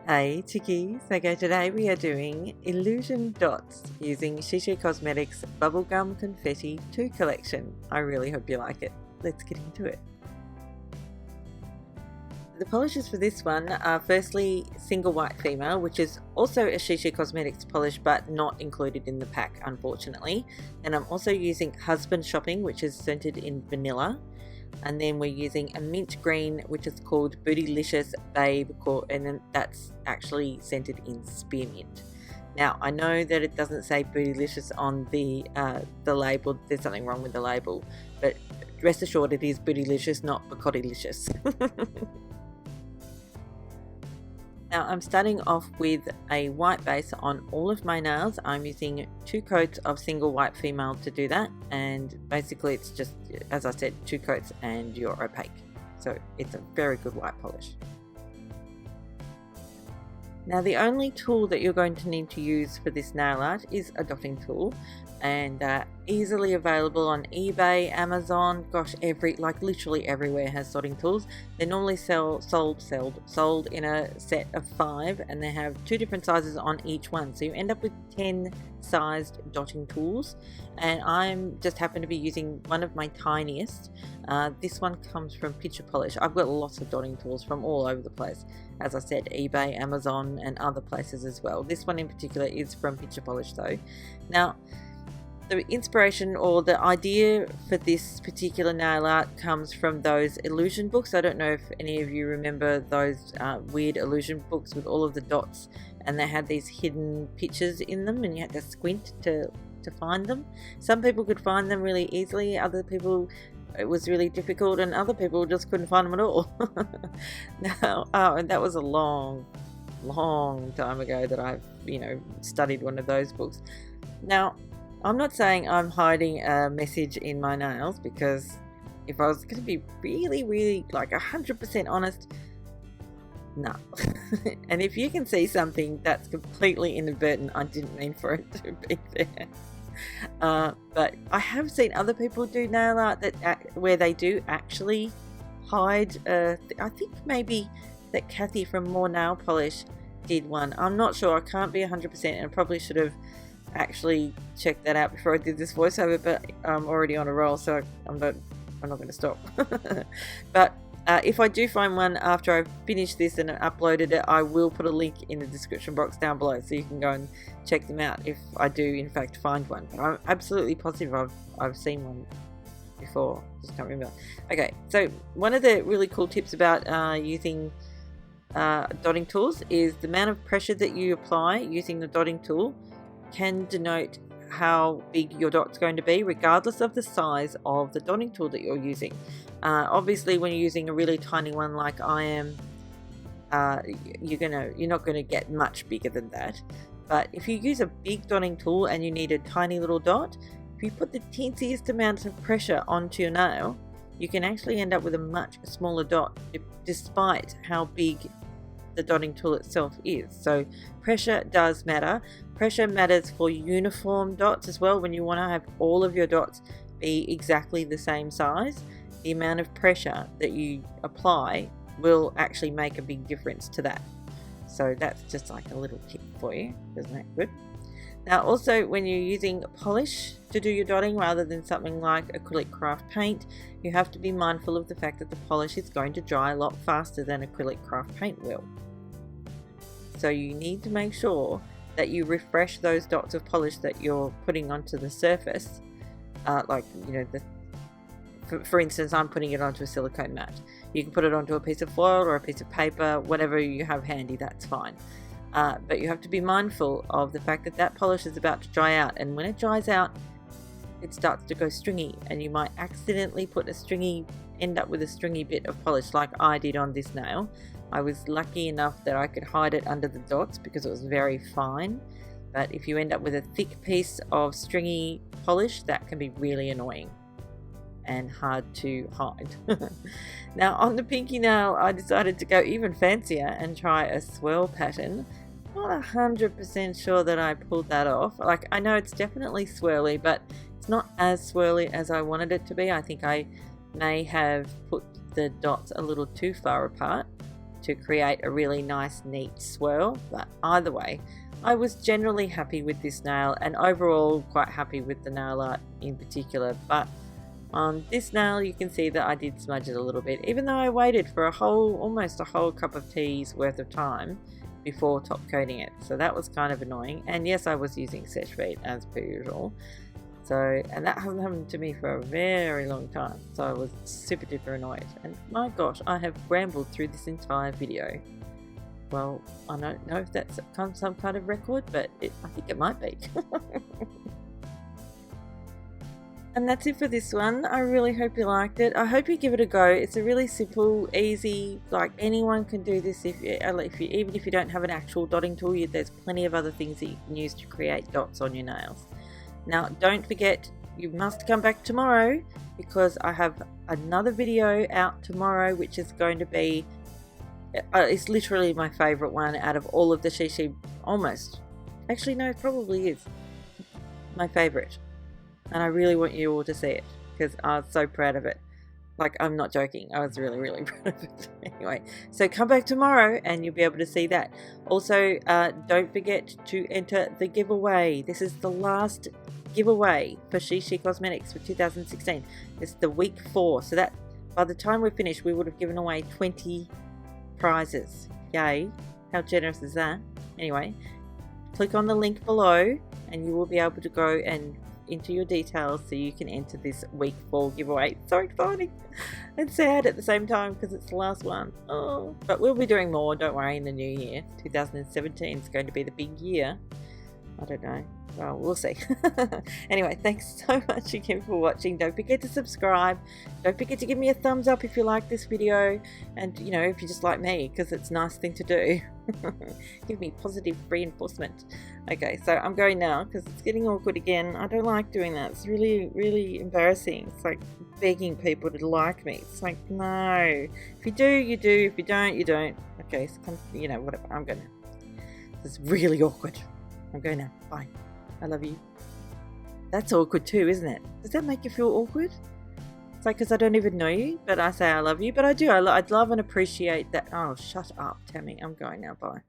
Hey chickies, okay, today we are doing Illusion Dots using ChiChi Cosmetics Bubblegum Confetti 2 collection. I really hope you like it. Let's get into it. The polishes for this one are firstly Single White Female, which is also a ChiChi Cosmetics polish but not included in the pack unfortunately. And I'm also using Husband Shopping, which is scented in vanilla. And then we're using a mint green, which is called Booty-Licious Babe, and then that's actually scented in spearmint. Now I know that it doesn't say Booty-Licious on the label. There's something wrong with the label, but rest assured it is Booty-Licious, not Bacottilicious. Now I'm starting off with a white base on all of my nails. I'm using 2 coats of Single White Female to do that, and basically it's just, as I said, 2 coats and you're opaque. So it's a very good white polish. Now the only tool that you're going to need to use for this nail art is a dotting tool, and easily available on eBay, Amazon, gosh, literally everywhere has dotting tools. They're normally sold in a set of 5, and they have 2 different sizes on each one, so you end up with 10 sized dotting tools, and I'm just happen to be using one of my tiniest. This one comes from Picture Polish. I've got lots of dotting tools from all over the place, as I said, eBay, Amazon and other places as well. This one in particular is from Picture Polish though. Now the inspiration or the idea for this particular nail art comes from those illusion books. I don't know if any of you remember those weird illusion books with all of the dots, and they had these hidden pictures in them and you had to squint to find them. Some people could find them really easily, other people it was really difficult, and other people just couldn't find them at all. Now, and that was a long time ago that I've studied one of those books. Now I'm not saying I'm hiding a message in my nails, because if I was going to be really like 100% honest, no. And if you can see something that's completely inadvertent, I didn't mean for it to be there. But I have seen other people do nail art where they do actually hide. I think maybe that Cathy from Morenailpolish did one. I'm not sure. I can't be 100%, and I probably should have actually checked that out before I did this voiceover, but I'm already on a roll, so I'm not going to stop. But if I do find one after I've finished this and uploaded it, I will put a link in the description box down below, so you can go and check them out if I do in fact find one. But I'm absolutely positive I've seen one before, just can't remember. Okay, so one of the really cool tips about using dotting tools is the amount of pressure that you apply using the dotting tool can denote how big your dot's going to be, regardless of the size of the dotting tool that you're using. Obviously when you're using a really tiny one like I am, you're not going to get much bigger than that. But if you use a big dotting tool and you need a tiny little dot, if you put the teensiest amount of pressure onto your nail, you can actually end up with a much smaller dot, despite how big the dotting tool itself is. So pressure does matter. Pressure matters for uniform dots as well. When you want to have all of your dots be exactly the same size, the amount of pressure that you apply will actually make a big difference to that. So that's just like a little tip for you. Isn't that good? Now also, when you're using polish to do your dotting rather than something like acrylic craft paint, you have to be mindful of the fact that the polish is going to dry a lot faster than acrylic craft paint will. So you need to make sure that you refresh those dots of polish that you're putting onto the surface. For instance, I'm putting it onto a silicone mat. You can put it onto a piece of foil or a piece of paper, whatever you have handy, that's fine. But you have to be mindful of the fact that that polish is about to dry out, and when it dries out, it starts to go stringy, and you might accidentally end up with a stringy bit of polish like I did on this nail. I was lucky enough that I could hide it under the dots because it was very fine, but if you end up with a thick piece of stringy polish, that can be really annoying and hard to hide. Now on the pinky nail, I decided to go even fancier and try a swirl pattern. Not 100% sure that I pulled that off. Like, I know it's definitely swirly, but It's not as swirly as I wanted it to be. I think I may have put the dots a little too far apart to create a really nice neat swirl, but either way, I was generally happy with this nail and overall quite happy with the nail art in particular. But on this nail you can see that I did smudge it a little bit, even though I waited for almost a whole cup of tea's worth of time before top coating it, so that was kind of annoying. And yes, I was using Seche Vite as per usual, and that hasn't happened to me for a very long time, so I was super duper annoyed. And my gosh, I have rambled through this entire video. Well, I don't know if that's some kind of record, but I think it might be. And that's it for this one. I really hope you liked it. I hope you give it a go. It's a really simple, easy, like anyone can do this. Even if you don't have an actual dotting tool, there's plenty of other things that you can use to create dots on your nails. Now, don't forget, you must come back tomorrow because I have another video out tomorrow, which is going to be, it's literally my favorite one out of all of the ChiChi, almost. Actually, no, it probably is my favorite. And I really want you all to see it because I was so proud of it. Like, I'm not joking. I was really, really proud of it. Anyway, so come back tomorrow and you'll be able to see that. Also, don't forget to enter the giveaway. This is the last giveaway for ChiChi Cosmetics for 2016. It's the week 4. So that by the time we're finished, we would have given away 20 prizes. Yay. How generous is that? Anyway, click on the link below and you will be able to go and into your details so you can enter this week 4 giveaway. It's so exciting and sad at the same time because it's the last one. Oh, but we'll be doing more, don't worry, in the new year. 2017 is going to be the big year. I don't know. Well, we'll see. Anyway, thanks so much again for watching. Don't forget to subscribe. Don't forget to give me a thumbs up if you like this video, and you know, if you just like me, because it's a nice thing to do. Give me positive reinforcement. Okay, so I'm going now because it's getting awkward again. I don't like doing that. It's really, really embarrassing. It's like begging people to like me. It's like, no. If you do, you do. If you don't, you don't. Okay, so you know, whatever. I'm going now. This is really awkward. I'm going now. Bye. I love you. That's awkward too, isn't it? Does that make you feel awkward? It's like, because I don't even know you, but I say I love you. But I do. I'd love and appreciate that. Oh, shut up, Tammy. I'm going now. Bye.